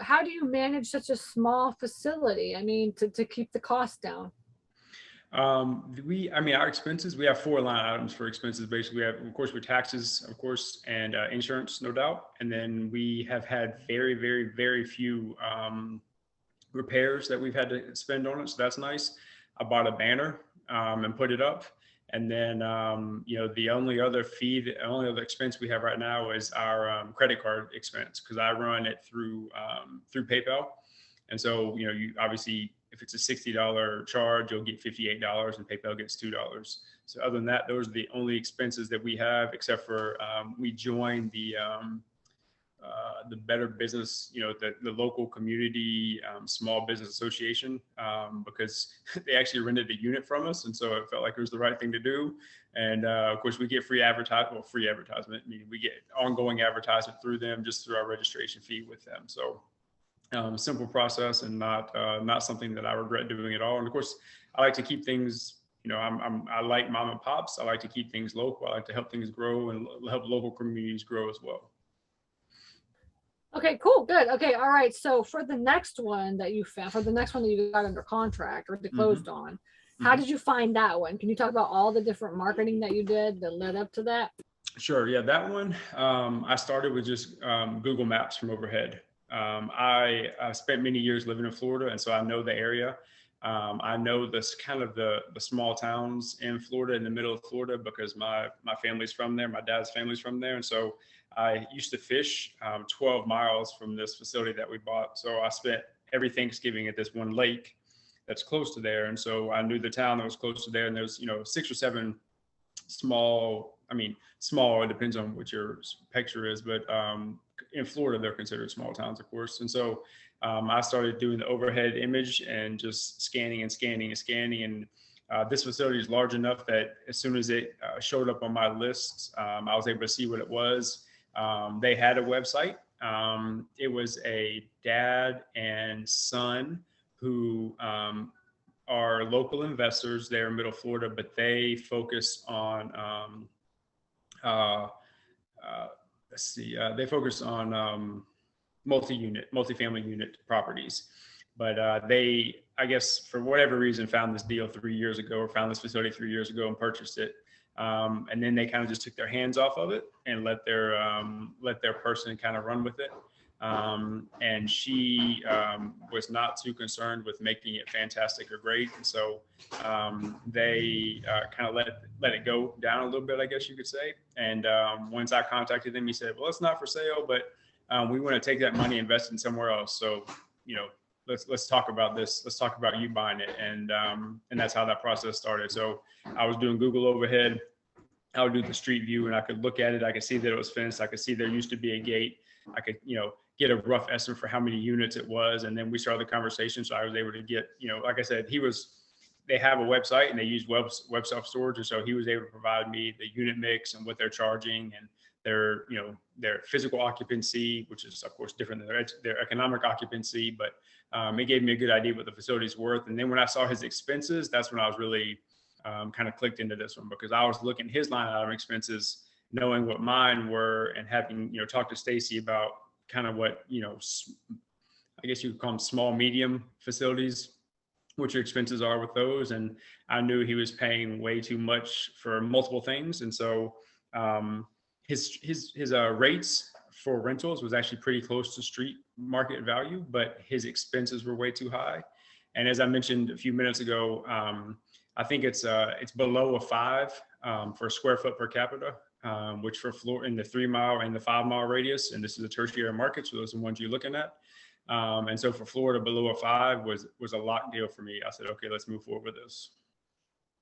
how do you manage such a small facility? I mean, to keep the cost down. I mean, our expenses, we have four line items for expenses. Basically, we have, of course, with taxes, of course, and insurance, no doubt. And then we have had very, very, very few repairs that we've had to spend on it. So that's nice. I bought a banner and put it up. And then, the only other expense we have right now is our credit card expense, because I run it through PayPal. And so, you obviously, if it's a $60 charge, you'll get $58 and PayPal gets $2. So other than that, those are the only expenses that we have, except for we joined the Better Business, the local community small business association, because they actually rented a unit from us. And so it felt like it was the right thing to do. And of course, we get free advertisement. I mean, we get ongoing advertisement through them, just through our registration fee with them. So simple process, and not something that I regret doing at all. And of course, I like to keep things, I like mom and pops. I like to keep things local. I like to help things grow and help local communities grow as well. Okay, cool, good. Okay, all right. So for the next one that you got under contract or closed on, how did you find that one? Can you talk about all the different marketing that you did that led up to that? Sure. Yeah, that one, I started with just Google Maps from overhead. I spent many years living in Florida, and so I know the area. I know this kind of the small towns in Florida, in the middle of Florida, because my family's from there. My dad's family's from there. And so I used to fish 12 miles from this facility that we bought. So I spent every Thanksgiving at this one lake that's close to there. And so I knew the town that was close to there. And there's, 6 or 7 small, it depends on what your picture is, but in Florida, they're considered small towns, of course. And so I started doing the overhead image and just scanning. And this facility is large enough that as soon as it showed up on my list, I was able to see what it was. They had a website. It was a dad and son who are local investors there in Middle Florida, but they focus on they focus on multifamily unit properties. But they, I guess, for whatever reason, found this deal 3 years ago, or found this facility 3 years ago and purchased it. And then they kind of just took their hands off of it and let their person kind of run with it. And she was not too concerned with making it fantastic or great. And so they kind of let it go down a little bit, I guess you could say. And once I contacted them, he said, well, it's not for sale, but we want to take that money, invest in somewhere else. So, let's talk about this. Let's talk about you buying it. And that's how that process started. So I was doing Google overhead. I would do the street view, and I could look at it. I could see that it was fenced. I could see there used to be a gate. I could, get a rough estimate for how many units it was. And then we started the conversation. So I was able to get, like I said, they have a website and they use web self-storage. And so he was able to provide me the unit mix and what they're charging, and their physical occupancy, which is of course different than their economic occupancy, but it gave me a good idea what the facility's worth. And then when I saw his expenses, that's when I was really kind of clicked into this one, because I was looking at his line item expenses, knowing what mine were, and having, talked to Stacy about kind of what, I guess you could call them small, medium facilities, what your expenses are with those. And I knew he was paying way too much for multiple things. And so his rates for rentals was actually pretty close to street market value, but his expenses were way too high. And as I mentioned a few minutes ago, I think it's below a 5 for square foot per capita, which for Florida in the 3 mile and the 5 mile radius, and this is a tertiary market, so those are the ones you're looking at. And so for Florida, below a 5 was a lock deal for me. I said, okay, let's move forward with this.